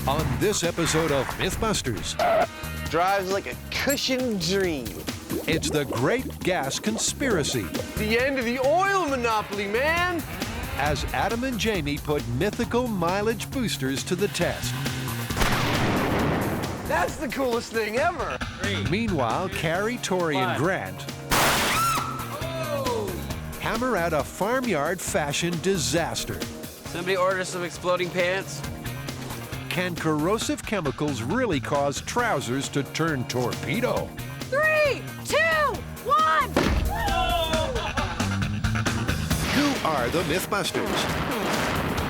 On this episode of MythBusters, Drives like a cushioned dream. it's the Great Gas Conspiracy. The end of the oil monopoly, man! As Adam and Jamie put mythical mileage boosters to the test. That's the coolest thing ever! Meanwhile, Carrie, Tori, and Grant hammer out a farmyard fashion disaster. Somebody order some exploding pants? Can corrosive chemicals really cause trousers to turn torpedo? 3, 2, 1! Who are the MythBusters?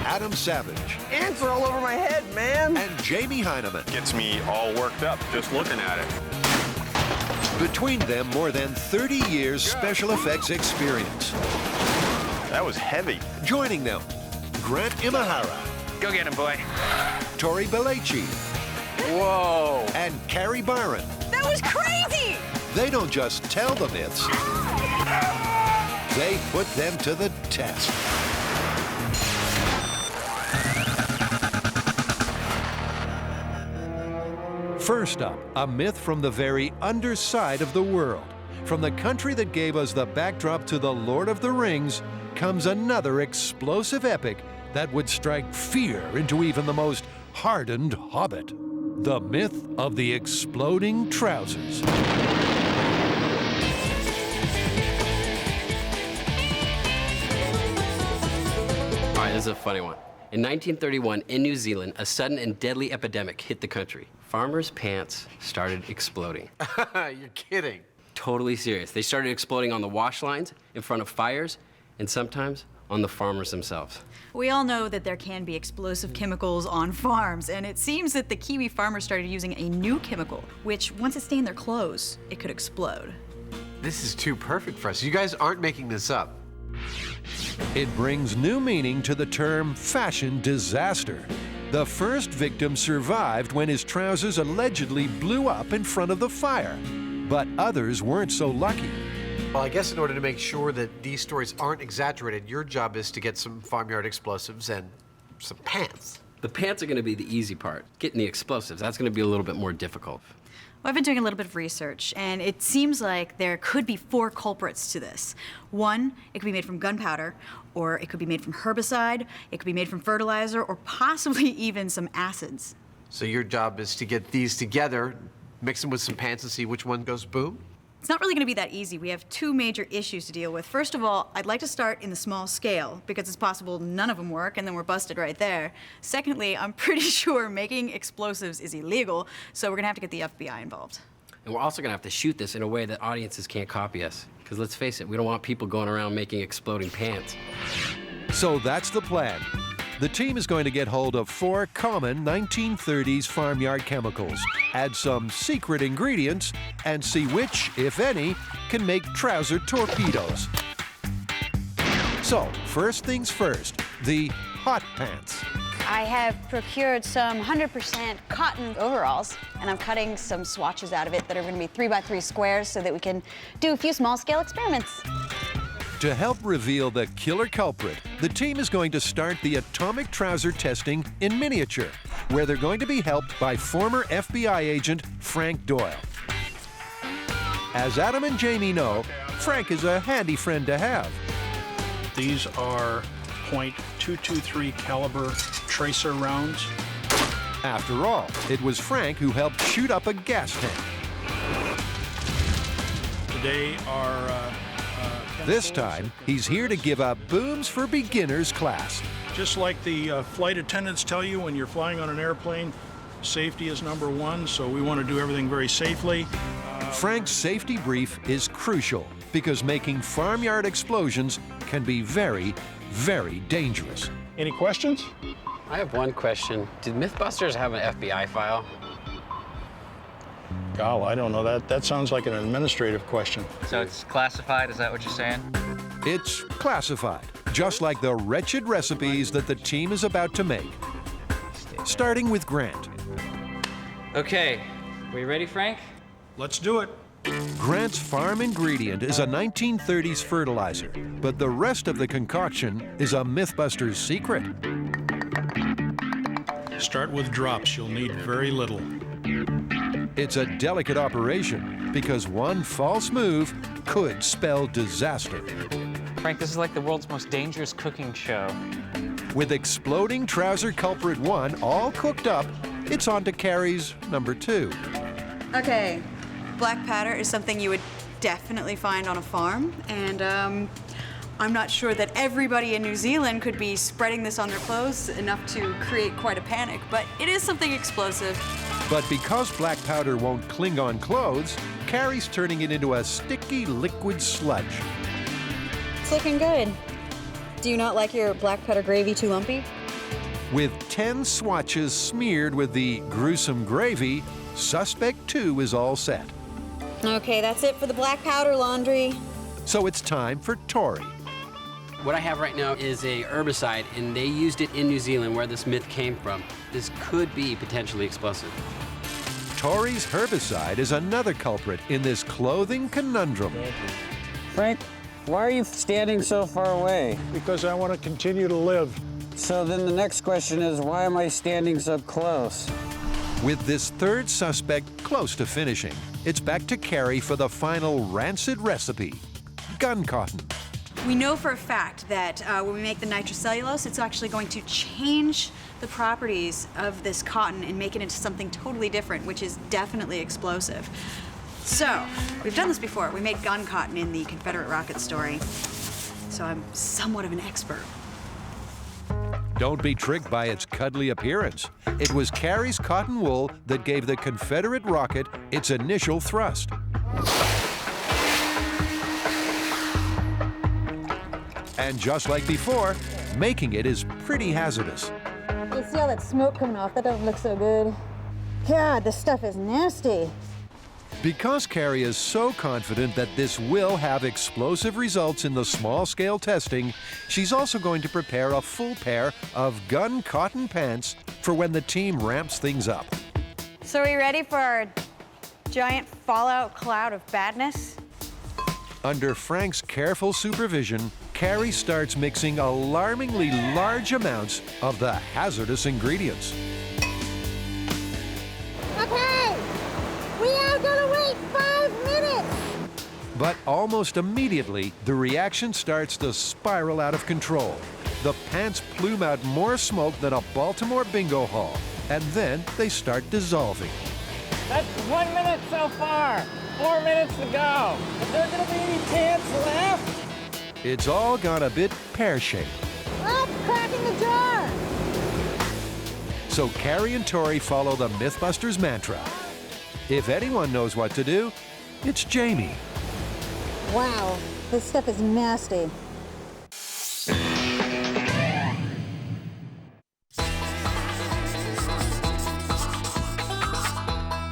Adam Savage Ants are all over my head, man! and Jamie Hyneman. Gets me all worked up just looking at it. Between them, more than 30 years special effects experience. That was heavy. Joining them, Grant Imahara, Go get him, boy. Tori Belleci, Whoa! and Carrie Byron. That was crazy! They don't just tell the myths, they put them to the test. First up, a myth from the very underside of the world. From the country that gave us the backdrop to The Lord of the Rings comes another explosive epic that would strike fear into even the most hardened hobbit. The myth of the exploding trousers. All right, this is a funny one. In 1931, in New Zealand, a sudden and deadly epidemic hit the country. Farmers' pants started exploding. You're kidding. Totally serious. They started exploding on the wash lines, in front of fires, and sometimes on the farmers themselves. We all know that there can be explosive chemicals on farms, and it seems that the Kiwi farmers started using a new chemical, which, once it stained their clothes, it could explode. This is too perfect for us. You guys aren't making this up. It brings new meaning to the term fashion disaster. The first victim survived when his trousers allegedly blew up in front of the fire, but others weren't so lucky. Well, I guess in order to make sure that these stories aren't exaggerated, your job is to get some farmyard explosives and some pants. The pants are going to be the easy part. Getting the explosives, that's going to be a little bit more difficult. Well, I've been doing a little bit of research, and it seems like there could be 4 culprits to this. 1, it could be made from gunpowder, or it could be made from herbicide, it could be made from fertilizer, or possibly even some acids. So your job is to get these together, mix them with some pants and see which one goes boom? It's not really going to be that easy. We have 2 major issues to deal with. First of all, I'd like to start in the small scale, because it's possible none of them work, and then we're busted right there. Secondly, I'm pretty sure making explosives is illegal, so we're going to have to get the FBI involved. And we're also going to have to shoot this in a way that audiences can't copy us. Because let's face it, we don't want people going around making exploding pants. So that's the plan. The team is going to get hold of 4 common 1930s farmyard chemicals, add some secret ingredients, and see which, if any, can make trouser torpedoes. So, first things first, the hot pants. I have procured some 100% cotton overalls, and I'm cutting some swatches out of it that are going to be 3x3 squares so that we can do a few small-scale experiments. To help reveal the killer culprit, the team is going to start the atomic trouser testing in miniature, where they're going to be helped by former FBI agent Frank Doyle. As Adam and Jamie know, Frank is a handy friend to have. These are .223 caliber tracer rounds. After all, it was Frank who helped shoot up a gas tank. Today are This time, he's here to give a Booms for Beginners class. just like the flight attendants tell you when you're flying on an airplane, safety is number 1, so we want to do everything very safely. Frank's safety brief is crucial because making farmyard explosions can be very, very dangerous. Any questions? I have one question. Did MythBusters have an FBI file? Gal, I don't know. That sounds like an administrative question. So it's classified, is that what you're saying? It's classified, just like the wretched recipes that the team is about to make. Starting with Grant. Okay, we ready, Frank? Let's do it. Grant's farm ingredient is a 1930s fertilizer, but the rest of the concoction is a MythBusters secret. Start with drops. You'll need very little. It's a delicate operation because one false move could spell disaster. Frank, this is like the world's most dangerous cooking show. With exploding trouser culprit 1 all cooked up, it's on to Carrie's number 2. Okay, black powder is something you would definitely find on a farm, and I'm not sure that everybody in New Zealand could be spreading this on their clothes enough to create quite a panic, but it is something explosive. But because black powder won't cling on clothes, Carrie's turning it into a sticky liquid sludge. It's looking good. Do you not like your black powder gravy too lumpy? With 10 swatches smeared with the gruesome gravy, suspect 2 is all set. Okay, that's it for the black powder laundry. So it's time for Tori. What I have right now is a herbicide, and they used it in New Zealand where this myth came from. This could be potentially explosive. Tori's herbicide is another culprit in this clothing conundrum. Frank, why are you standing so far away? Because I want to continue to live. So then the next question is, why am I standing so close? With this third suspect close to finishing, it's back to Carrie for the final rancid recipe, gun cotton. We know for a fact that when we make the nitrocellulose, it's actually going to change the properties of this cotton and make it into something totally different, which is definitely explosive. So, we've done this before. We made gun cotton in the Confederate rocket story. So I'm somewhat of an expert. Don't be tricked by its cuddly appearance. It was Carrie's cotton wool that gave the Confederate rocket its initial thrust. And just like before, making it is pretty hazardous. You see all that smoke coming off? That doesn't look so good. God, this stuff is nasty. Because Carrie is so confident that this will have explosive results in the small-scale testing, she's also going to prepare a full pair of gun cotton pants for when the team ramps things up. So are we ready for our giant fallout cloud of badness? Under Frank's careful supervision, Carrie starts mixing alarmingly large amounts of the hazardous ingredients. Okay, we are gonna wait 5 minutes. But almost immediately, the reaction starts to spiral out of control. The pants plume out more smoke than a Baltimore bingo hall, and then they start dissolving. That's 1 minute so far. 4 minutes to go. Is there gonna be any pants left? It's all gone a bit pear-shaped. I'm cracking the jar. So Carrie and Tori follow the MythBusters mantra. If anyone knows what to do, it's Jamie. Wow, this stuff is nasty.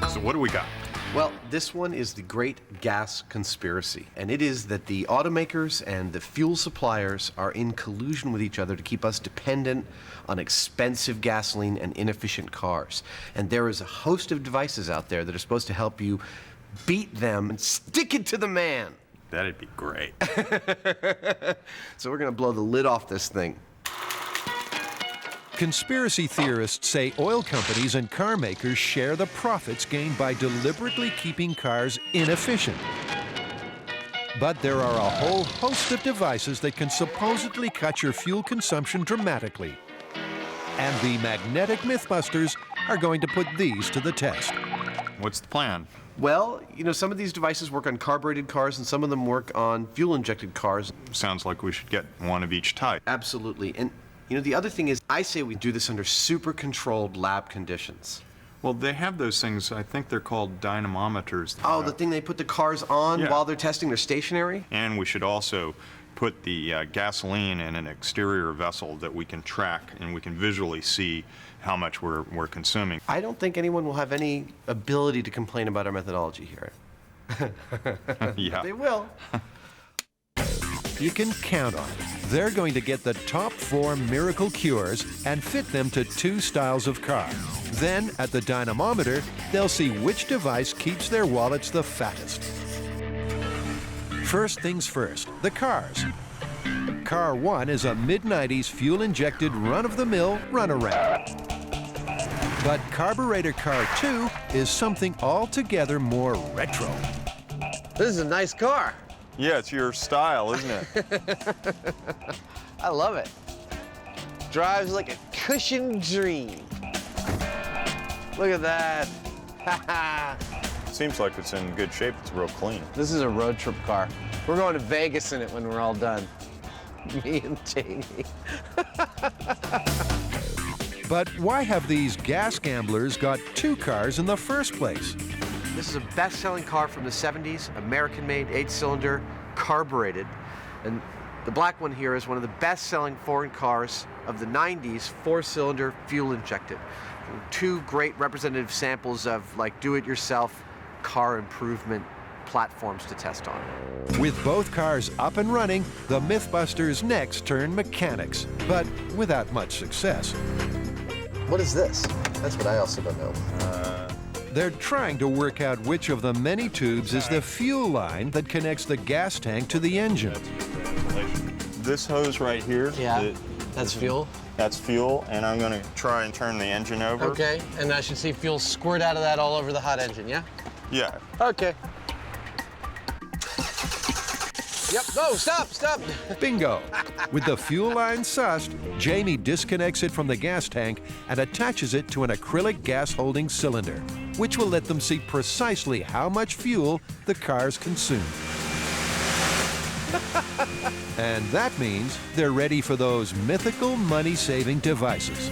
So what do we got? Well, this one is the Great Gas Conspiracy, and it is that the automakers and the fuel suppliers are in collusion with each other to keep us dependent on expensive gasoline and inefficient cars. And there is a host of devices out there that are supposed to help you beat them and stick it to the man. That'd be great. So we're gonna blow the lid off this thing. Conspiracy theorists say oil companies and car makers share the profits gained by deliberately keeping cars inefficient. But there are a whole host of devices that can supposedly cut your fuel consumption dramatically. And the magnetic MythBusters are going to put these to the test. What's the plan? Well, you know, some of these devices work on carbureted cars and some of them work on fuel-injected cars. Sounds like we should get one of each type. Absolutely. And you know, the other thing is, I say we do this under super controlled lab conditions. Well, they have those things, I think they're called dynamometers. Oh, the thing they put the cars on Yeah. while they're testing, they're stationary? And we should also put the gasoline in an exterior vessel that we can track and we can visually see how much we're consuming. I don't think anyone will have any ability to complain about our methodology here. Yeah. They will. You can count on it. They're going to get the top 4 miracle cures and fit them to 2 styles of car. Then, at the dynamometer, they'll see which device keeps their wallets the fattest. First things first, the cars. Car 1 is a mid-90s fuel-injected run-of-the-mill runaround. But Carburetor Car 2 is something altogether more retro. This is a nice car. Yeah, it's your style, isn't it? I love it. Drives like a cushioned dream. Look at that. Seems like it's in good shape. It's real clean. This is a road trip car. We're going to Vegas in it when we're all done. Me and Jamie. But why have these gas gamblers got two cars in the first place? This is a best-selling car from the 70s, American-made, 8-cylinder, carbureted. And the black one here is one of the best-selling foreign cars of the 90s, 4-cylinder, fuel-injected. Two great representative samples of, like, do-it-yourself car improvement platforms to test on. With both cars up and running, the MythBusters next turned mechanics, but without much success. What is this? That's what I also don't know. They're trying to work out which of the many tubes is the fuel line that connects the gas tank to the engine. This hose right here. Yeah, that's fuel. That's fuel, and I'm going to try and turn the engine over. Okay, and I should see fuel squirt out of that all over the hot engine, yeah? Yeah. Okay. Yep, no, stop. Bingo! With the fuel line sussed, Jamie disconnects it from the gas tank and attaches it to an acrylic gas-holding cylinder, which will let them see precisely how much fuel the cars consume. And that means they're ready for those mythical money-saving devices.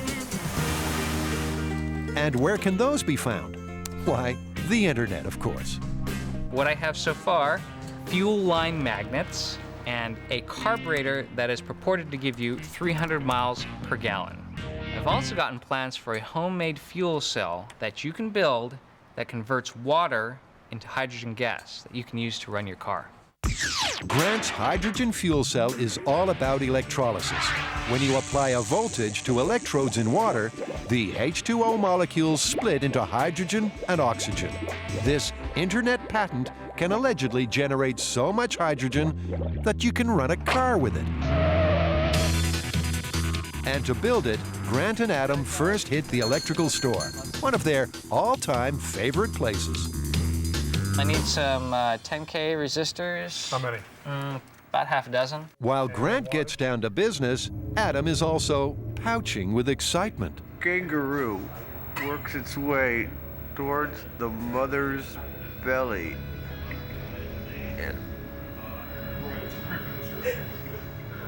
And where can those be found? Why, the internet, of course. What I have so far, fuel line magnets and a carburetor that is purported to give you 300 miles per gallon. I've also gotten plans for a homemade fuel cell that you can build that converts water into hydrogen gas that you can use to run your car. Grant's hydrogen fuel cell is all about electrolysis. When you apply a voltage to electrodes in water, the H2O molecules split into hydrogen and oxygen. This internet patent can allegedly generate so much hydrogen that you can run a car with it. And to build it, Grant and Adam first hit the electrical store, one of their all-time favorite places. I need some 10K resistors. How many? About half a dozen. While Grant gets down to business, Adam is also pouching with excitement. Kangaroo works its way towards the mother's belly. And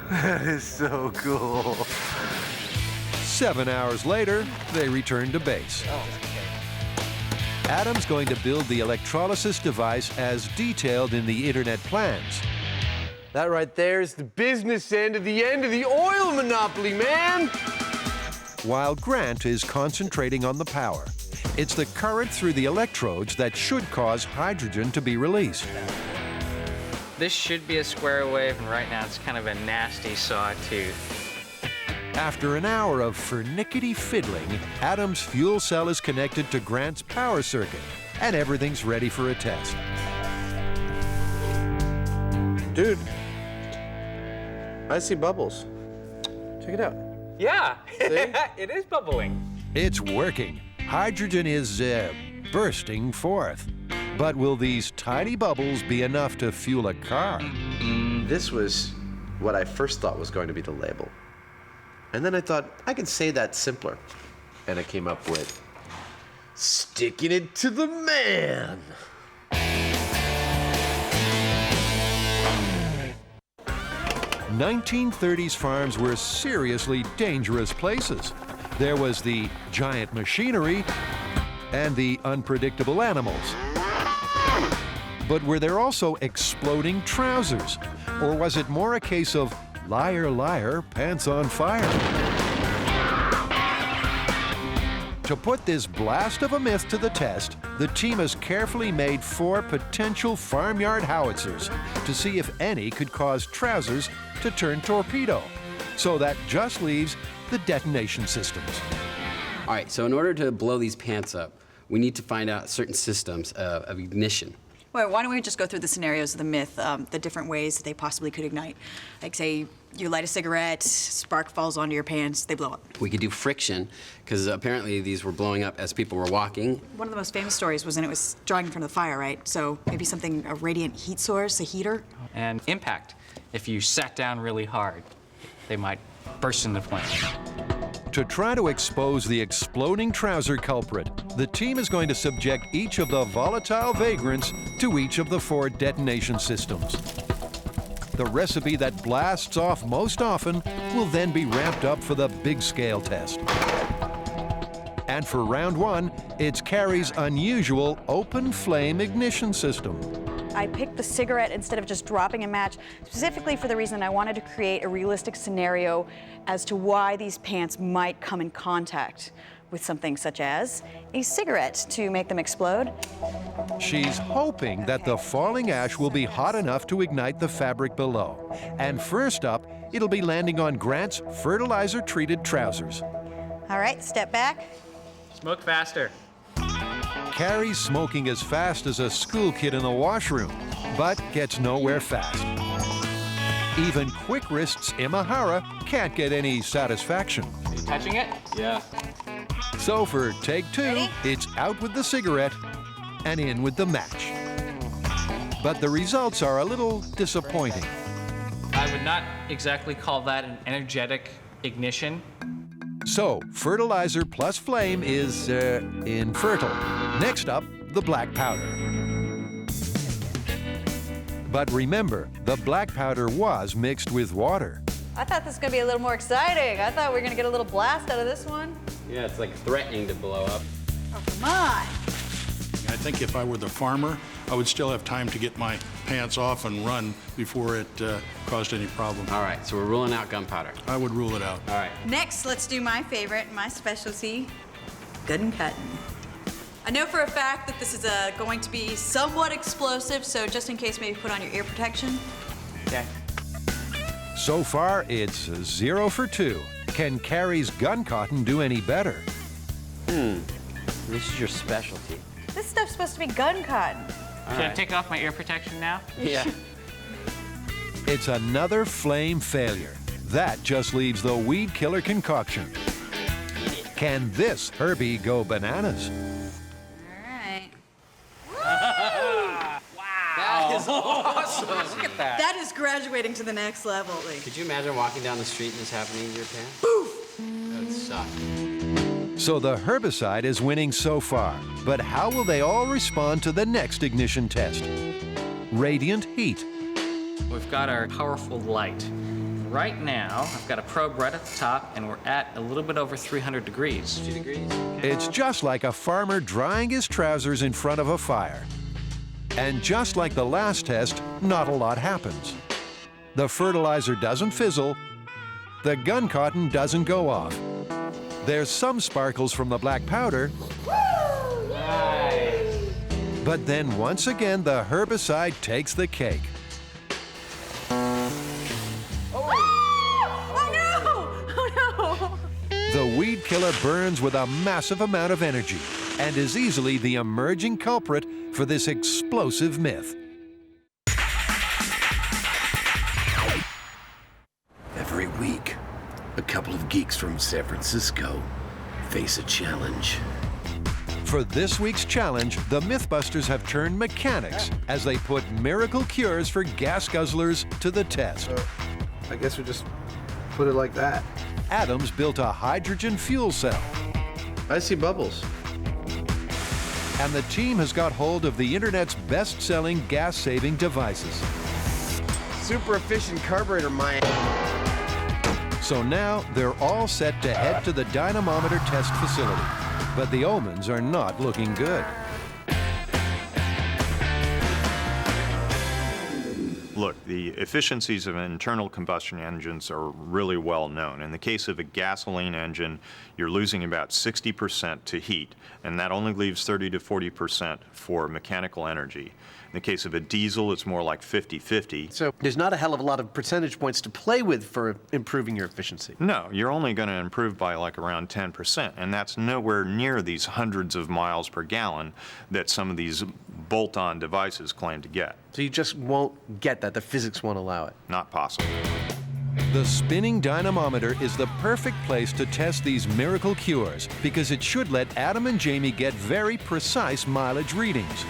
that is so cool. 7 hours later, they return to base. Adam's going to build the electrolysis device as detailed in the internet plans. That right there is the business end of the oil monopoly, man! While Grant is concentrating on the power. It's the current through the electrodes that should cause hydrogen to be released. This should be a square wave, and right now it's kind of a nasty sawtooth. After an hour of fernickety fiddling, Adam's fuel cell is connected to Grant's power circuit, and everything's ready for a test. Dude, I see bubbles. Check it out. Yeah, it is bubbling. It's working. Hydrogen is bursting forth. But will these tiny bubbles be enough to fuel a car? This was what I first thought was going to be the label. And then I thought, I can say that simpler. And I came up with, sticking it to the man. "1930s farms were seriously dangerous places. There was the giant machinery and the unpredictable animals. But were there also exploding trousers? Or was it more a case of liar, liar, pants on fire? To put this blast of a myth to the test, the team has carefully made 4 potential farmyard howitzers to see if any could cause trousers to turn torpedo. So that just leaves the detonation systems. All right, so in order to blow these pants up, we need to find out certain systems of ignition. Well, why don't we just go through the scenarios of the myth, the different ways that they possibly could ignite. Like, say, you light a cigarette, spark falls onto your pants, they blow up. We could do friction, because apparently these were blowing up as people were walking. One of the most famous stories was, and it was drawing in front of the fire, right? So maybe something, a radiant heat source, a heater? And impact. If you sat down really hard, they might burst into flame. To try to expose the exploding trouser culprit, the team is going to subject each of the volatile vagrants to each of the 4 detonation systems. The recipe that blasts off most often will then be ramped up for the big scale test. And for round 1, it's Carrie's unusual open flame ignition system. I picked the cigarette instead of just dropping a match, specifically for the reason I wanted to create a realistic scenario as to why these pants might come in contact with something such as a cigarette to make them explode. She's hoping that the falling ash will be hot enough to ignite the fabric below. And first up, it'll be landing on Grant's fertilizer-treated trousers. All right, step back. Smoke faster. Carrie's smoking as fast as a school kid in the washroom, but gets nowhere fast. Even quick wrists Imahara can't get any satisfaction. Are you touching it? Yeah. So for take 2, Ready? it's out with the cigarette and in with the match. But the results are a little disappointing. I would not exactly call that an energetic ignition. So, fertilizer plus flame is, infertile. Next up, the black powder. But remember, the black powder was mixed with water. I thought this was gonna be a little more exciting. I thought we were gonna get a little blast out of this one. Yeah, it's like threatening to blow up. Oh, come on. I think if I were the farmer, I would still have time to get my pants off and run before it caused any problem. All right, so we're ruling out gunpowder. I would rule it out. All right. Next, let's do my favorite, my specialty, gun cutting. I know for a fact that this is going to be somewhat explosive, so just in case, maybe put on your ear protection. Okay. So far, it's 0 for 2. Can Carrie's gun cotton do any better? This is your specialty. This stuff's supposed to be gun cotton. Should I take off my ear protection now? Yeah. It's another flame failure. That just leaves the weed killer concoction. Can this Herbie go bananas? All right. That is awesome. Look at that. That is graduating to the next level. Like, Could you imagine walking down the street and this happening in your pants? Poof! That would suck. So the herbicide is winning so far, but how will they all respond to the next ignition test? Radiant heat. We've got our powerful light. Right now, I've got a probe right at the top, and we're at a little bit over 300 degrees. 2 degrees. It's just like a farmer drying his trousers in front of a fire. And just like the last test, not a lot happens. The fertilizer doesn't fizzle, the gun cotton doesn't go off. There's some sparkles from the black powder. Nice. But then once again, the herbicide takes the cake. The weed killer burns with a massive amount of energy and is easily the emerging culprit for this explosive myth. Every week, a couple of geeks from San Francisco face a challenge. For this week's challenge, the MythBusters have turned mechanics as they put miracle cures for gas guzzlers to the test. I guess we just put it like that. Adams built a hydrogen fuel cell. I see bubbles. And the team has got hold of the internet's best-selling gas-saving devices. Super efficient carburetor, my. So now they're all set to head to the dynamometer test facility. But the omens are not looking good. Look, the efficiencies of internal combustion engines are really well known. In the case of a gasoline engine, you're losing about 60% to heat, and that only leaves 30 to 40% for mechanical energy. In the case of a diesel, it's more like 50-50. So there's not a hell of a lot of percentage points to play with for improving your efficiency. No, you're only going to improve by like around 10%, and that's nowhere near these hundreds of miles per gallon that some of these bolt-on devices claim to get. So you just won't get that. The physics won't allow it. Not possible. The spinning dynamometer is the perfect place to test these miracle cures because it should let Adam and Jamie get very precise mileage readings.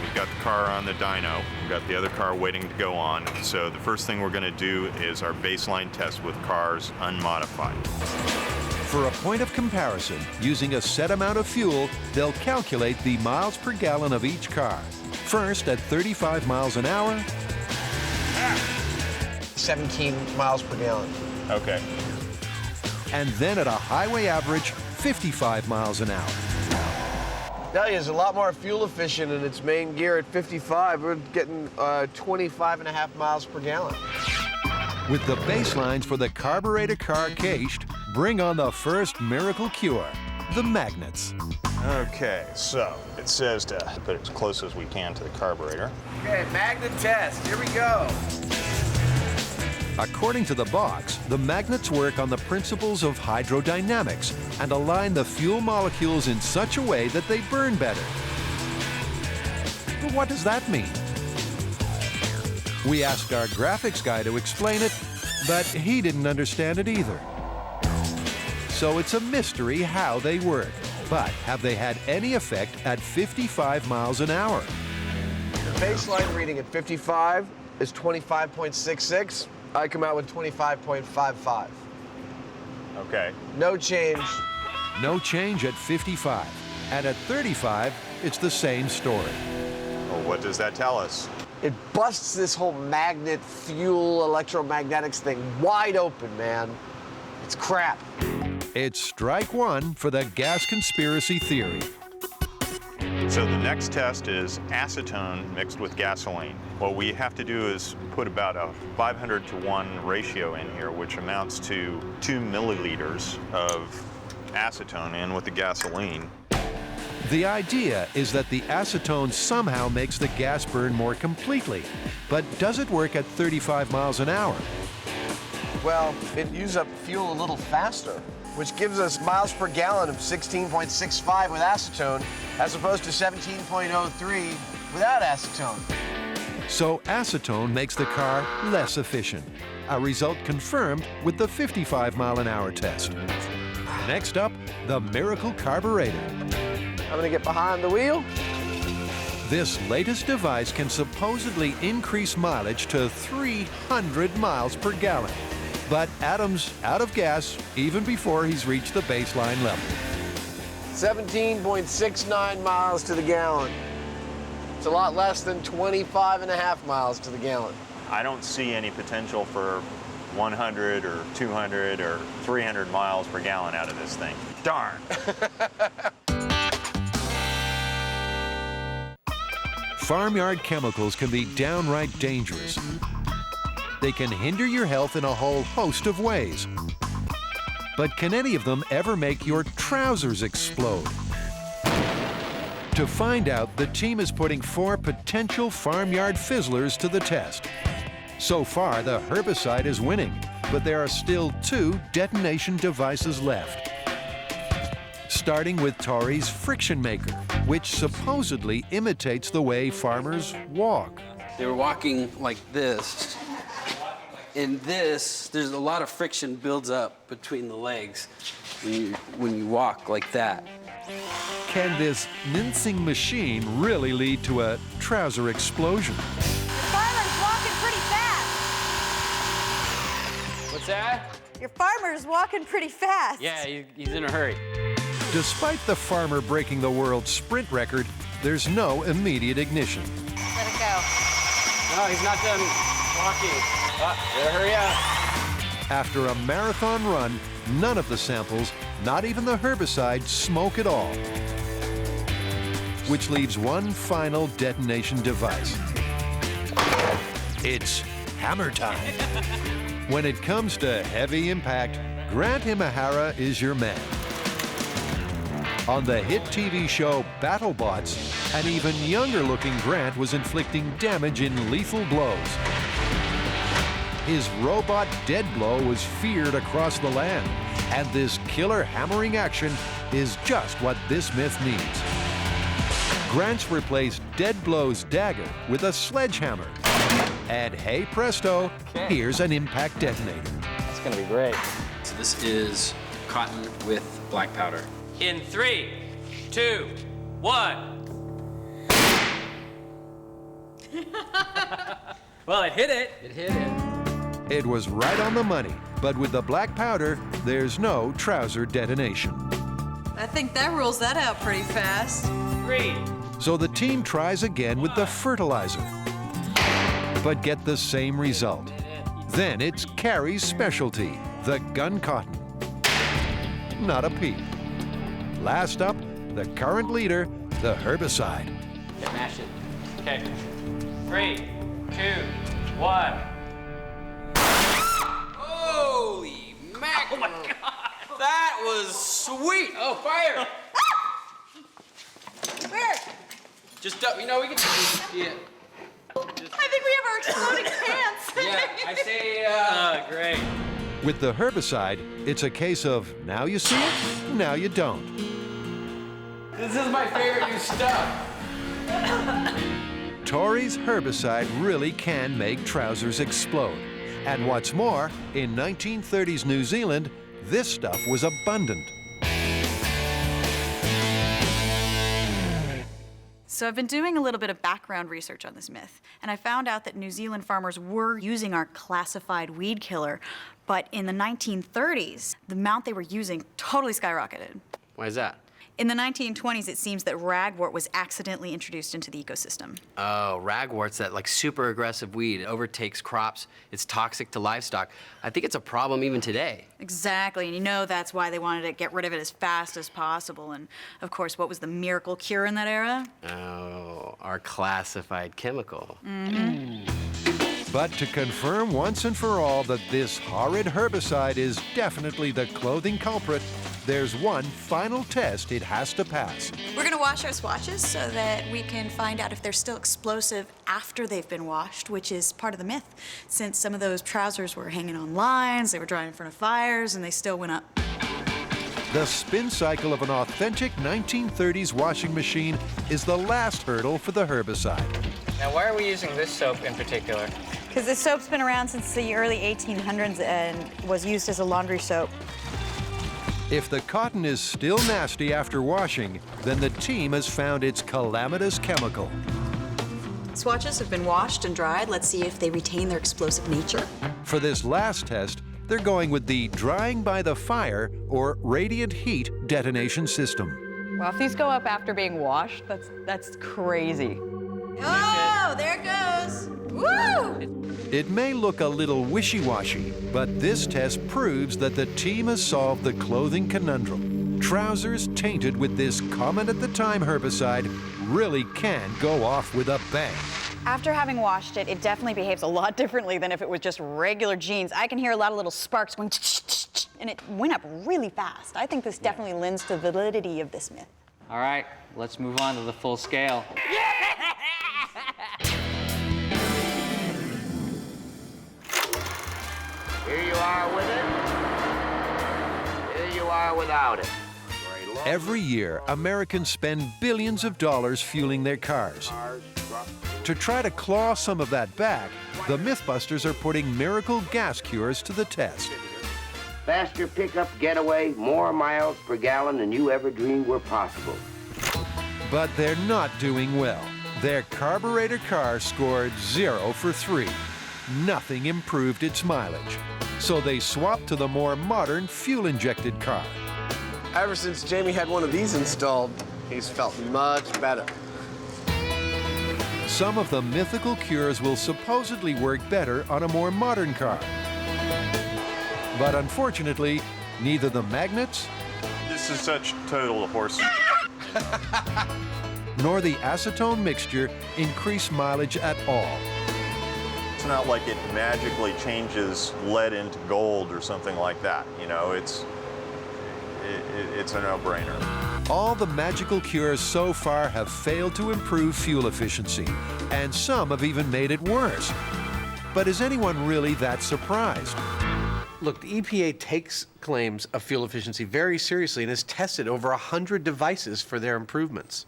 We've got the car on the dyno. We've got the other car waiting to go on. So the first thing we're going to do is our baseline test with cars unmodified. For a point of comparison, using a set amount of fuel, they'll calculate the miles per gallon of each car. First at 35 miles an hour. 17 miles per gallon. Okay. And then at a highway average, 55 miles an hour. Tell you, it's a lot more fuel efficient in its main gear at 55. We're getting 25.5 miles per gallon. With the baselines for the carburetor car cached, bring on the first miracle cure, the magnets. Okay, so it says to put it as close as we can to the carburetor. Okay, magnet test. Here we go. According to the box, the magnets work on the principles of hydrodynamics and align the fuel molecules in such a way that they burn better. But what does that mean? We asked our graphics guy to explain it, but he didn't understand it either. So it's a mystery how they work. But have they had any effect at 55 miles an hour? The baseline reading at 55 is 25.66. I come out with 25.55. Okay. No change. No change at 55. And at 35, it's the same story. Well, what does that tell us? It busts this whole magnet, fuel, electromagnetics thing wide open, man. It's crap. It's strike one for the gas conspiracy theory. So the next test is acetone mixed with gasoline. What we have to do is put about a 500-to-1 ratio in here, which amounts to 2 milliliters of acetone in with the gasoline. The idea is that the acetone somehow makes the gas burn more completely. But does it work at 35 miles an hour? Well, it uses up fuel a little faster, which gives us miles per gallon of 16.65 with acetone, as opposed to 17.03 without acetone. So acetone makes the car less efficient, a result confirmed with the 55 mile an hour test. Next up, the miracle carburetor. I'm gonna get behind the wheel. This latest device can supposedly increase mileage to 300 miles per gallon. But Adam's out of gas even before he's reached the baseline level. 17.69 miles to the gallon. It's a lot less than 25.5 miles to the gallon. I don't see any potential for 100 or 200 or 300 miles per gallon out of this thing. Darn. Farmyard chemicals can be downright dangerous. They can hinder your health in a whole host of ways. But can any of them ever make your trousers explode? To find out, the team is putting 4 potential farmyard fizzlers to the test. So far, the herbicide is winning, but there are still 2 detonation devices left. Starting with Tori's friction maker, which supposedly imitates the way farmers walk. They were walking like this. In this, there's a lot of friction builds up between the legs when you walk like that. Can this mincing machine really lead to a trouser explosion? Your farmer's walking pretty fast. What's that? Your farmer's walking pretty fast. Yeah, he's in a hurry. Despite the farmer breaking the world sprint record, there's no immediate ignition. Let it go. No, he's not done walking. Better hurry up. After a marathon run, none of the samples, not even the herbicide, smoke at all. Which leaves one final detonation device. It's hammer time. When it comes to heavy impact, Grant Imahara is your man. On the hit TV show BattleBots, an even younger-looking Grant was inflicting damage in lethal blows. His robot dead blow was feared across the land, and this killer hammering action is just what this myth needs. Grant's replaced Dead Blow's dagger with a sledgehammer. And hey presto, here's an impact detonator. That's gonna be great. So this is cotton with black powder. In 3, 2, 1. Well, it hit it. It hit it. It was right on the money, but with the black powder, there's no trouser detonation. I think that rules that out pretty fast. 3. So the team tries again with the fertilizer, but get the same result. Then it's Carrie's specialty, the gun cotton. Not a peep. Last up, the current leader, the herbicide. Mash it. Okay. 3, 2, 1. Holy mackerel! Oh my God! That was sweet. Oh, fire! Where? Just we can just yeah. I think we have our exploding pants. Yeah, I say. Great. With the herbicide, it's a case of now you see it, now you don't. This is my favorite new stuff. Tory's herbicide really can make trousers explode. And what's more, in 1930s New Zealand, this stuff was abundant. So I've been doing a little bit of background research on this myth, and I found out that New Zealand farmers were using our classified weed killer, but in the 1930s, the amount they were using totally skyrocketed. Why is that? In the 1920s, it seems that ragwort was accidentally introduced into the ecosystem. Oh, ragwort's that like super aggressive weed. It overtakes crops. It's toxic to livestock. I think it's a problem even today. Exactly, and you know that's why they wanted to get rid of it as fast as possible. And of course, what was the miracle cure in that era? Oh, our classified chemical. But to confirm once and for all that this horrid herbicide is definitely the clothing culprit, there's one final test it has to pass. We're gonna wash our swatches so that we can find out if they're still explosive after they've been washed, which is part of the myth, since some of those trousers were hanging on lines, they were drying in front of fires, and they still went up. The spin cycle of an authentic 1930s washing machine is the last hurdle for the herbicide. Now, why are we using this soap in particular? Because this soap's been around since the early 1800s and was used as a laundry soap. If the cotton is still nasty after washing, then the team has found its calamitous chemical. Swatches have been washed and dried. Let's see if they retain their explosive nature. For this last test, they're going with the drying by the fire or radiant heat detonation system. Well, if these go up after being washed, that's crazy. Oh, there it goes. Woo! It may look a little wishy-washy, but this test proves that the team has solved the clothing conundrum. Trousers tainted with this common-at-the-time herbicide really can go off with a bang. After having washed it, it definitely behaves a lot differently than if it was just regular jeans. I can hear a lot of little sparks going, and it went up really fast. I think this definitely lends to the validity of this myth. All right, let's move on to the full scale. Here you are with it. Here you are without it. Every year, Americans spend billions of dollars fueling their cars. To try to claw some of that back, the MythBusters are putting miracle gas cures to the test. Faster pickup getaway, more miles per gallon than you ever dreamed were possible. But they're not doing well. Their carburetor car scored 0 for 3. Nothing improved its mileage. So they swapped to the more modern fuel-injected car. Ever since Jamie had one of these installed, he's felt much better. Some of the mythical cures will supposedly work better on a more modern car. But unfortunately, neither the magnets This is such total horse. nor the acetone mixture increase mileage at all. It's not like it magically changes lead into gold or something like that. You know, it's a no-brainer. All the magical cures so far have failed to improve fuel efficiency, and some have even made it worse. But is anyone really that surprised? Look, the EPA takes claims of fuel efficiency very seriously and has tested over 100 devices for their improvements.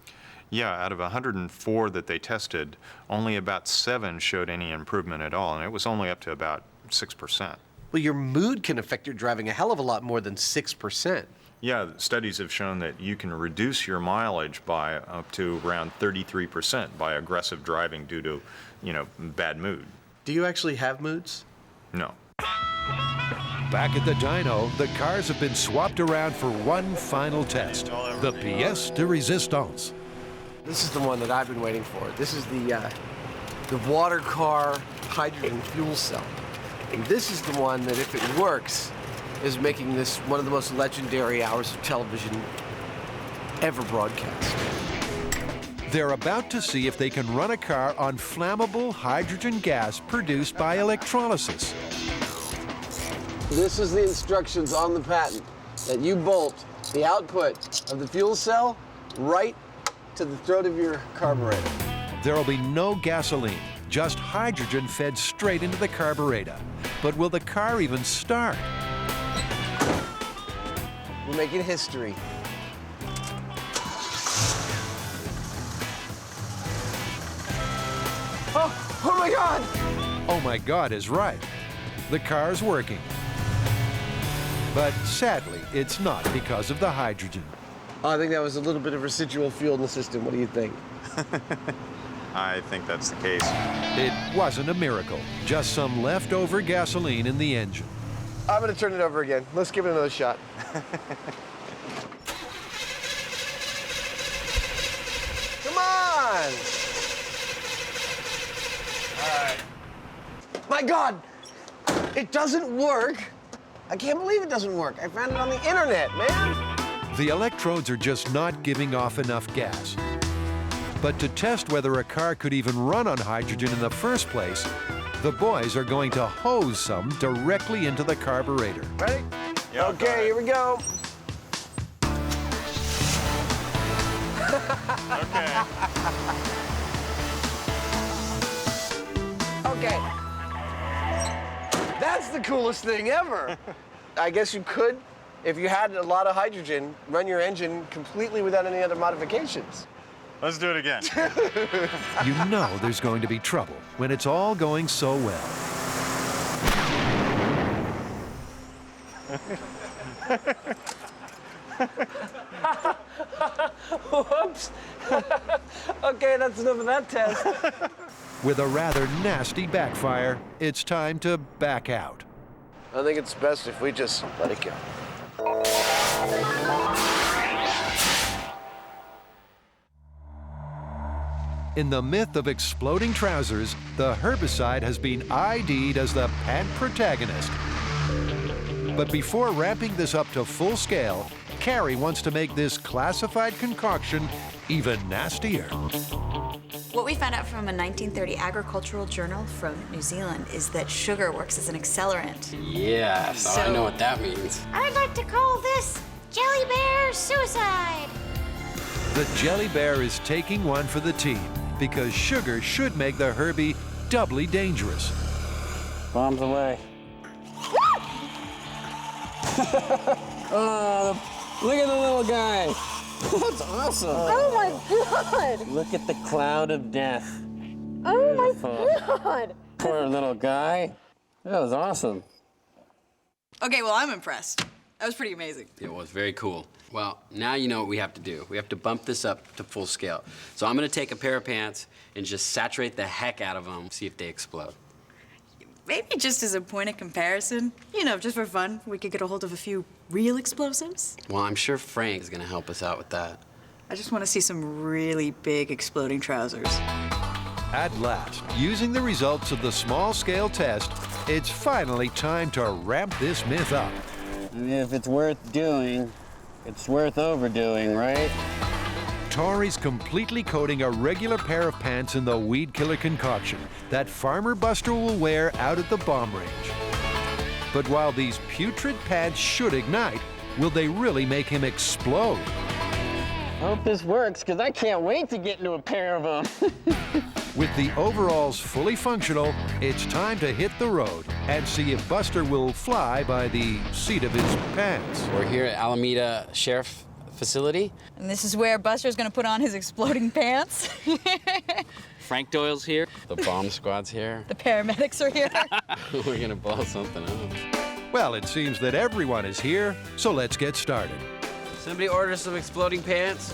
Yeah, out of 104 that they tested, only about 7 showed any improvement at all, and it was only up to about 6%. Well, your mood can affect your driving a hell of a lot more than 6%. Yeah, studies have shown that you can reduce your mileage by up to around 33% by aggressive driving due to, bad mood. Do you actually have moods? No. Back at the dyno, the cars have been swapped around for one final test, the pièce de résistance. This is the one that I've been waiting for. This is the water car hydrogen fuel cell. And this is the one that, if it works, is making this one of the most legendary hours of television ever broadcast. They're about to see if they can run a car on flammable hydrogen gas produced by electrolysis. This is the instructions on the patent, that you bolt the output of the fuel cell right to the throat of your carburetor. There'll be no gasoline, just hydrogen fed straight into the carburetor. But will the car even start? We're making history. Oh my God! Oh my God is right. The car's working. But sadly, it's not because of the hydrogen. I think that was a little bit of residual fuel in the system. What do you think? I think that's the case. It wasn't a miracle, just some leftover gasoline in the engine. I'm gonna turn it over again. Let's give it another shot. Come on! All right. My God! It doesn't work! I can't believe it doesn't work. I found it on the internet, man! The electrodes are just not giving off enough gas. But to test whether a car could even run on hydrogen in the first place, the boys are going to hose some directly into the carburetor. Ready? Yeah, okay, here we go. Okay. Okay. That's the coolest thing ever. I guess you could, if you had a lot of hydrogen, run your engine completely without any other modifications. Let's do it again. You know there's going to be trouble when it's all going so well. Whoops. Okay, that's enough of that test. With a rather nasty backfire, it's time to back out. I think it's best if we just let it go. In the myth of exploding trousers, the herbicide has been ID'd as the pant protagonist. But before ramping this up to full scale, Carrie wants to make this classified concoction even nastier. What we found out from a 1930 agricultural journal from New Zealand is that sugar works as an accelerant. Yeah, so I know what that means. I'd like to call this Jelly Bear Suicide. The Jelly Bear is taking one for the team because sugar should make the Herbie doubly dangerous. Bombs away. Oh, look at the little guy. That's awesome. Oh my God. Look at the cloud of death. Oh my God. Poor little guy. That was awesome. Okay, well, I'm impressed. That was pretty amazing. It was very cool. Well, now you know what we have to do. We have to bump this up to full scale. So I'm gonna take a pair of pants and just saturate the heck out of them, see if they explode. Maybe just as a point of comparison, you know, just for fun, we could get a hold of a few real explosives. Well, I'm sure Frank is gonna help us out with that. I just want to see some really big exploding trousers. At last, using the results of the small-scale test, it's finally time to ramp this myth up. I mean, if it's worth doing, it's worth overdoing, right? Tori's completely coating a regular pair of pants in the weed killer concoction that Farmer Buster will wear out at the bomb range. But while these putrid pants should ignite, Will they really make him explode? I hope this works, because I can't wait to get into a pair of them. With the overalls fully functional, it's time to hit the road and see if Buster will fly by the seat of his pants. We're here at Alameda Sheriff Facility. And this is where Buster's gonna put on his exploding pants. Frank Doyle's here. The bomb squad's here. The paramedics are here. We're gonna blow something up. Well, it seems that everyone is here, so let's get started. Somebody order some exploding pants?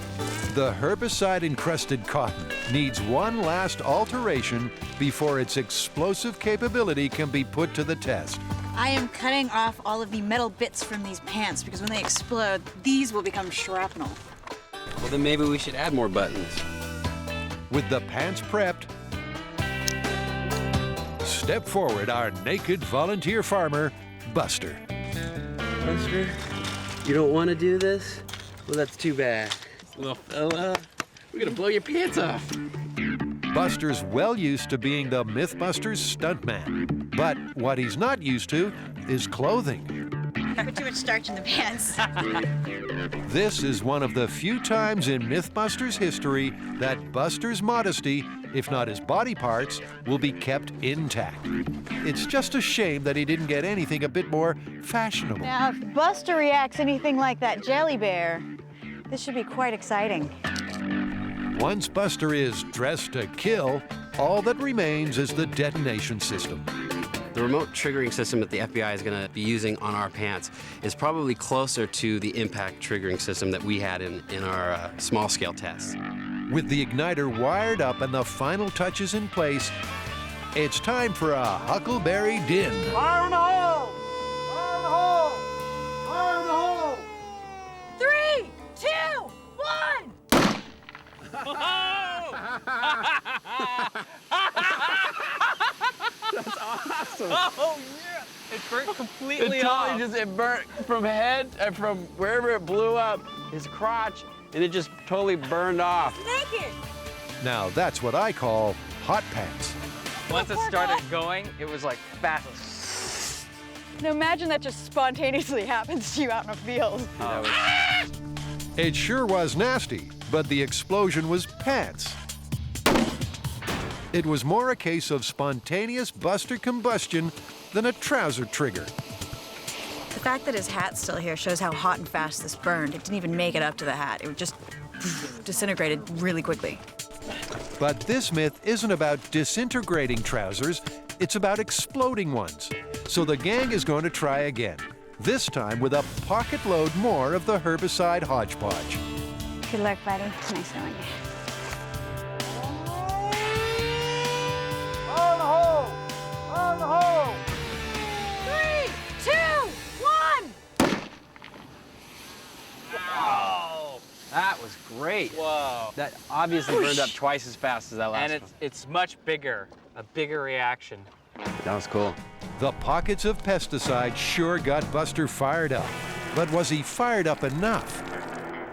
The herbicide-encrusted cotton needs one last alteration before its explosive capability can be put to the test. I am cutting off all of the metal bits from these pants because when they explode, these will become shrapnel. Well, then maybe we should add more buttons. With the pants prepped, step forward our naked volunteer farmer, Buster. Buster, you don't want to do this? Well, that's too bad. Little fella, we're gonna blow your pants off. Buster's well used to being the MythBusters stuntman, but what he's not used to is clothing. Put too much starch in the pants. This is one of the few times in MythBusters history that Buster's modesty, if not his body parts, will be kept intact. It's just a shame that he didn't get anything a bit more fashionable. Now, if Buster reacts anything like that jelly bear, this should be quite exciting. Once Buster is dressed to kill, all that remains is the detonation system. The remote triggering system that the FBI is going to be using on our pants is probably closer to the impact triggering system that we had in our small-scale tests. With the igniter wired up and the final touches in place, it's time for a Huckleberry Din. Fire in the hole! Fire in the hole! Fire in the hole! 3, 2, 1! That's awesome. Oh, yeah. It burnt completely off. It burnt from head, from wherever it blew up, his crotch, and it just totally burned off. Naked! Now that's what I call hot pants. Once it started going, it was like fast. Now imagine that just spontaneously happens to you out in a field. It sure was nasty, but the explosion was pants. It was more a case of spontaneous Buster combustion than a trouser trigger. The fact that his hat's still here shows how hot and fast this burned. It didn't even make it up to the hat. It just disintegrated really quickly. But this myth isn't about disintegrating trousers, it's about exploding ones. So the gang is going to try again, this time with a pocket load more of the herbicide hodgepodge. Good luck, buddy. Nice knowing you. Fire in the hole! Fire in the hole! 3, 2, 1! Wow. That was great. Whoa. That obviously burned up twice as fast as that last And one. it's much bigger, a bigger reaction. That was cool. The pockets of pesticide sure got Buster fired up. But was he fired up enough?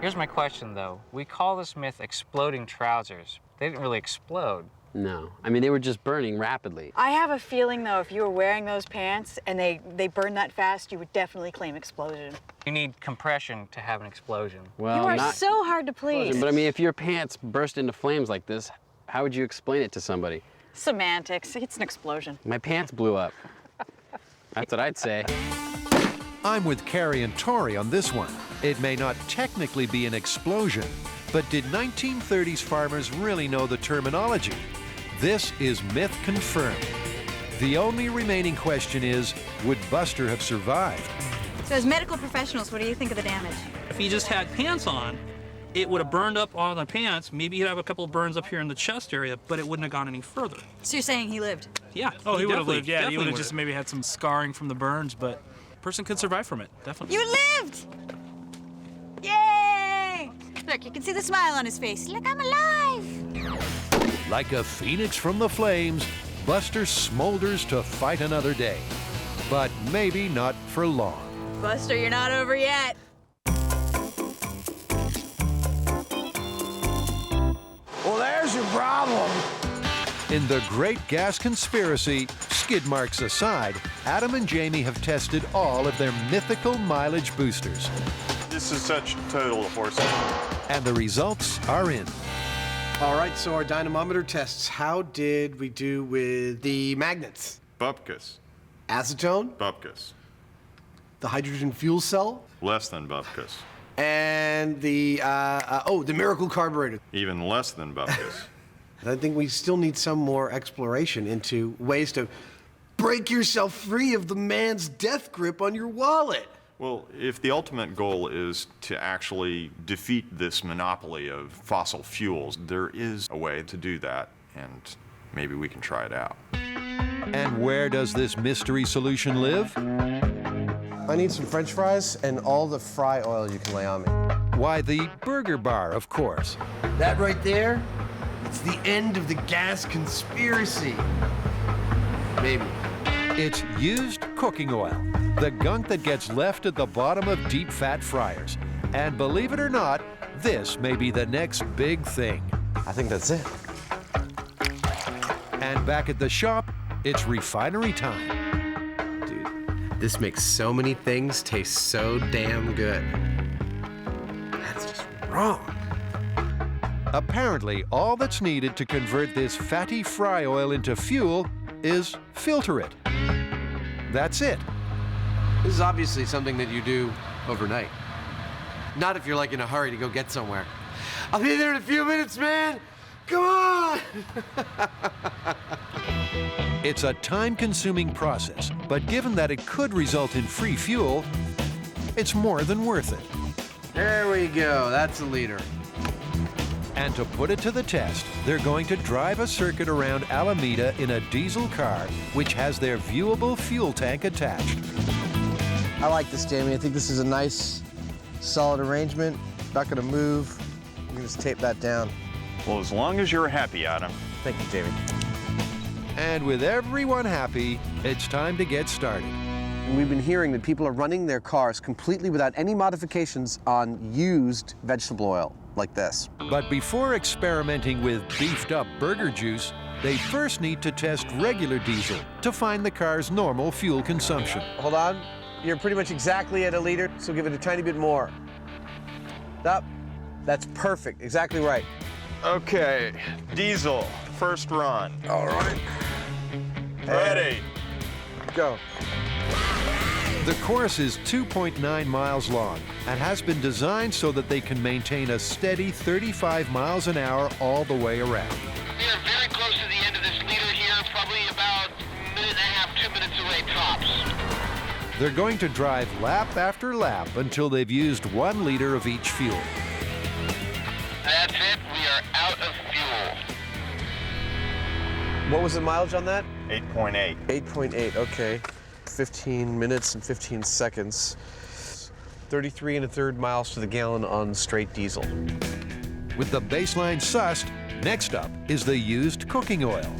Here's my question, though. We call this myth exploding trousers. They didn't really explode. No, I mean, they were just burning rapidly. I have a feeling, though, if you were wearing those pants and they burned that fast, you would definitely claim explosion. You need compression to have an explosion. Well, You are not so hard to please. But I mean, if your pants burst into flames like this, how would you explain it to somebody? Semantics. It's an explosion. My pants blew up. That's what I'd say. I'm with Carrie and Tori on this one. It may not technically be an explosion, but did 1930s farmers really know the terminology? This is myth confirmed. The only remaining question is, would Buster have survived? So as medical professionals, what do you think of the damage? If he just had pants on, it would have burned up on the pants. Maybe he'd have a couple of burns up here in the chest area, but it wouldn't have gone any further. So you're saying he lived? Yeah. Oh, he would have definitely- lived, yeah. He definitely would have would've. just maybe had some scarring from the burns, but a person could survive from it, definitely. You lived! Yay! Look, you can see the smile on his face. Look, I'm alive! Like a phoenix from the flames, Buster smolders to fight another day. But maybe not for long. Buster, you're not over yet. Well, there's your problem. In the Great Gas Conspiracy, Skid marks aside, Adam and Jamie have tested all of their mythical mileage boosters. This is such total horse. And the results are in. All right, so our dynamometer tests. How did we do with the magnets? Bupkis. Acetone? Bupkis. The hydrogen fuel cell? Less than Bupkis. And the miracle carburetor? Even less than Bupkis. I think we still need some more exploration into ways to break yourself free of the man's death grip on your wallet. Well, if the ultimate goal is to actually defeat this monopoly of fossil fuels, there is a way to do that, and maybe we can try it out. And where does this mystery solution live? I need some French fries and all the fry oil you can lay on me. Why, the burger bar, of course. That right there, it's the end of the gas conspiracy. Maybe. It's used cooking oil, the gunk that gets left at the bottom of deep fat fryers. And believe it or not, this may be the next big thing. I think that's it. And back at the shop, it's refinery time. Dude, this makes so many things taste so damn good. That's just wrong. Apparently, all that's needed to convert this fatty fry oil into fuel is filter it. That's it. This is obviously something that you do overnight. Not if you're like in a hurry to go get somewhere. I'll be there in a few minutes, man. Come on! It's a time-consuming process, but given that it could result in free fuel, it's more than worth it. There we go. That's a liter. And to put it to the test, they're going to drive a circuit around Alameda in a diesel car, which has their viewable fuel tank attached. I like this, Jamie. I think this is a nice, solid arrangement. Not gonna move. You can just tape that down. Well, as long as you're happy, Adam. Thank you, Jamie. And with everyone happy, it's time to get started. We've been hearing that people are running their cars completely without any modifications on used vegetable oil, like this. But before experimenting with beefed-up burger juice, they first need to test regular diesel to find the car's normal fuel consumption. Hold on. You're pretty much exactly at a liter, so give it a tiny bit more. Up. That's perfect. Exactly right. Okay, diesel, first run. All right. Ready. Go. The course is 2.9 miles long and has been designed so that they can maintain a steady 35 miles an hour all the way around. We are very close to the end of this leader here, probably about a minute and a half, 2 minutes away tops. They're going to drive lap after lap until they've used 1 liter of each fuel. That's it, we are out of fuel. What was the mileage on that? 8.8. 8.8, okay. 15 minutes and 15 seconds. 33 1/3 miles to the gallon on straight diesel. With the baseline sussed, next up is the used cooking oil.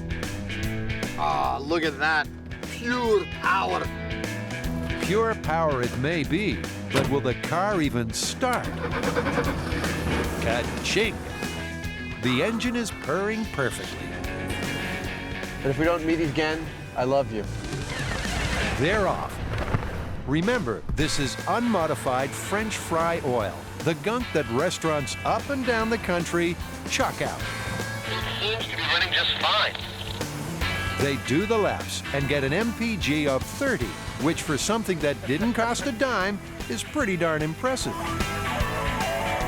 Ah, look at that. Pure power. Pure power it may be, but will the car even start? Ka-ching! The engine is purring perfectly. And if we don't meet again, I love you. They're off. Remember, this is unmodified French fry oil, the gunk that restaurants up and down the country chuck out. It seems to be running just fine. They do the laps and get an MPG of 30, which for something that didn't cost a dime is pretty darn impressive.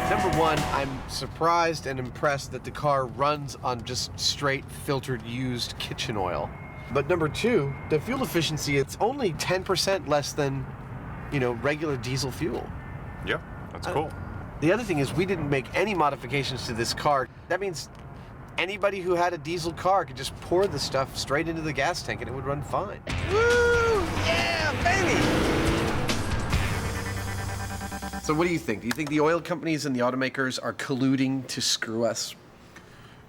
Number one, I'm surprised and impressed that the car runs on just straight filtered used kitchen oil. But number two, the fuel efficiency, it's only 10% less than, regular diesel fuel. Yep, that's cool. The other thing is we didn't make any modifications to this car. That means anybody who had a diesel car could just pour the stuff straight into the gas tank and it would run fine. Woo! Yeah, baby! So what do you think? Do you think the oil companies and the automakers are colluding to screw us?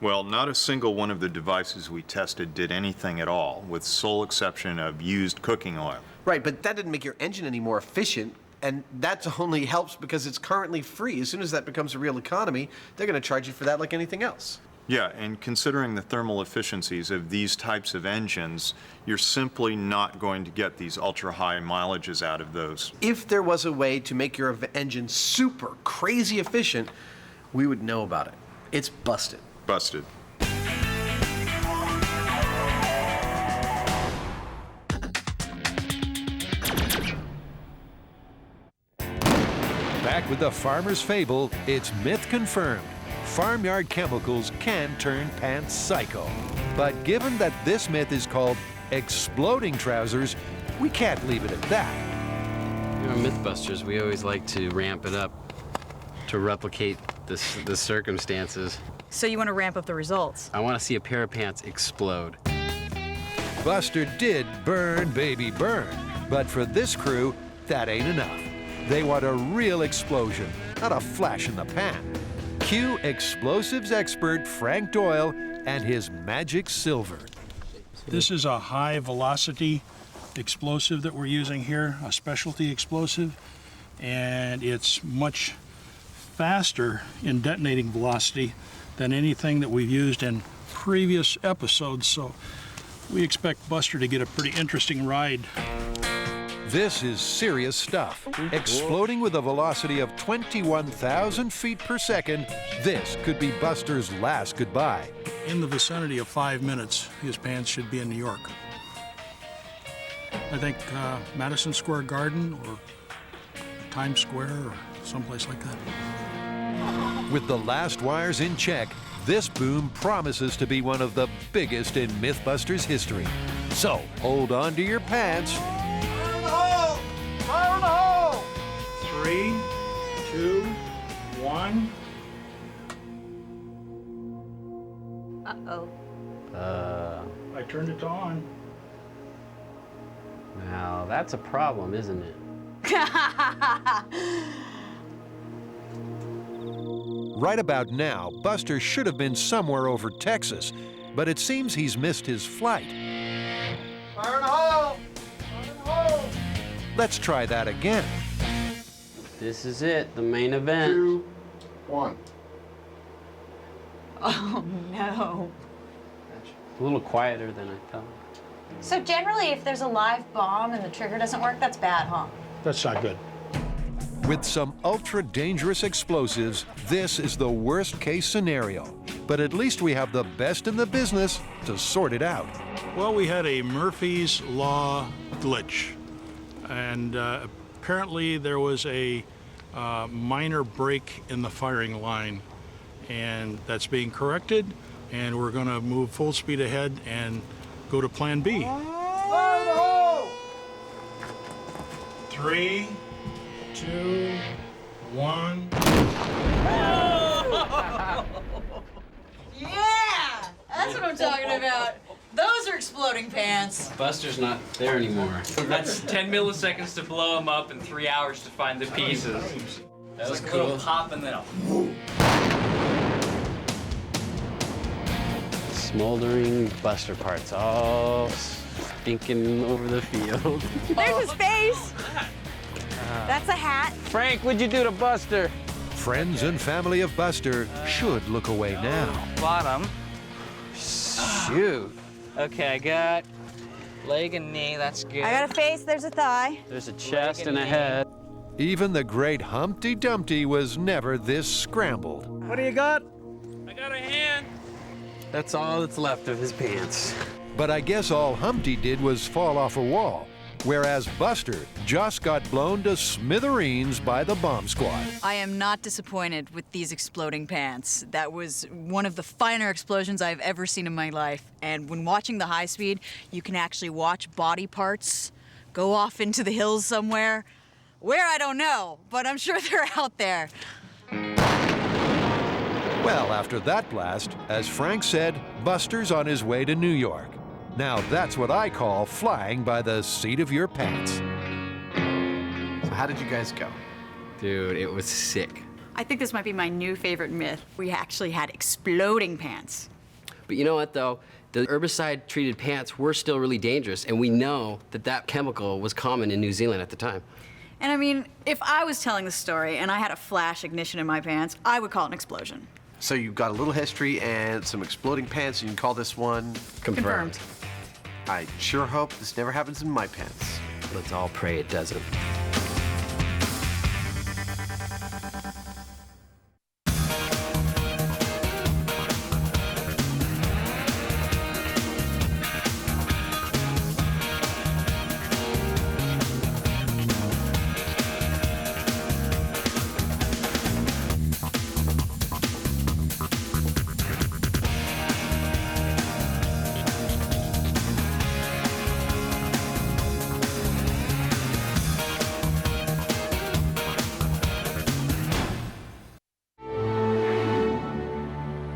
Well, not a single one of the devices we tested did anything at all, with sole exception of used cooking oil. Right, but that didn't make your engine any more efficient, and that only helps because it's currently free. As soon as that becomes a real economy, they're going to charge you for that like anything else. Yeah, and considering the thermal efficiencies of these types of engines, you're simply not going to get these ultra-high mileages out of those. If there was a way to make your engine super crazy efficient, we would know about it. It's busted. Busted. Back with the farmer's fable, it's myth confirmed. Farmyard chemicals can turn pants psycho. But given that this myth is called exploding trousers, we can't leave it at that. You know, MythBusters, we always like to ramp it up to replicate the circumstances. So you want to ramp up the results? I want to see a pair of pants explode. Buster did burn, baby, burn. But for this crew, that ain't enough. They want a real explosion, not a flash in the pan. Cue explosives expert Frank Doyle and his magic silver. This is a high velocity explosive that we're using here, a specialty explosive, and it's much faster in detonating velocity than anything that we've used in previous episodes, so we expect Buster to get a pretty interesting ride. This is serious stuff. Exploding with a velocity of 21,000 feet per second, this could be Buster's last goodbye. In the vicinity of 5 minutes, his pants should be in New York. I think Madison Square Garden or Times Square or someplace like that. With the last wires in check, this boom promises to be one of the biggest in MythBusters history. So hold on to your pants. Fire in the hole! 3, 2, 1. Uh-oh. I turned it on. Now, that's a problem, isn't it? Right about now, Buster should have been somewhere over Texas, but it seems he's missed his flight. Fire in the hole! Fire in the hole! Let's try that again. This is it, the main event. 2, 1. Oh, no. A little quieter than I thought. So generally, if there's a live bomb and the trigger doesn't work, that's bad, huh? That's not good. With some ultra-dangerous explosives, this is the worst-case scenario. But at least we have the best in the business to sort it out. Well, we had a Murphy's Law glitch. And apparently there was a minor break in the firing line. And that's being corrected. And we're going to move full speed ahead and go to Plan B. Fire in the hole! 3, 2, 1. Yeah! That's what I'm talking about. Those are exploding pants. Buster's not there anymore. That's 10 milliseconds to blow them up and 3 hours to find the pieces. That was like cool. A little pop and then a Smoldering Buster parts all stinking over the field. There's his face. That's a hat. Frank, what'd you do to Buster? Friends and family of Buster should look away now. bottom. Shoot. Okay, I got leg and knee, that's good. I got a face, there's a thigh. There's a chest and a head. Even the great Humpty Dumpty was never this scrambled. What do you got? I got a hand. That's all that's left of his pants. But I guess all Humpty did was fall off a wall, whereas Buster just got blown to smithereens by the bomb squad. I am not disappointed with these exploding pants. That was one of the finer explosions I've ever seen in my life. And when watching the high speed, you can actually watch body parts go off into the hills somewhere. Where, I don't know, but I'm sure they're out there. Well, after that blast, as Frank said, Buster's on his way to New York. Now that's what I call flying by the seat of your pants. So how did you guys go? Dude, it was sick. I think this might be my new favorite myth. We actually had exploding pants. But you know what, though? The herbicide-treated pants were still really dangerous, and we know that that chemical was common in New Zealand at the time. And I mean, if I was telling the story and I had a flash ignition in my pants, I would call it an explosion. So you've got a little history and some exploding pants, and you can call this one... Confirmed. I sure hope this never happens in my pants. Let's all pray it doesn't.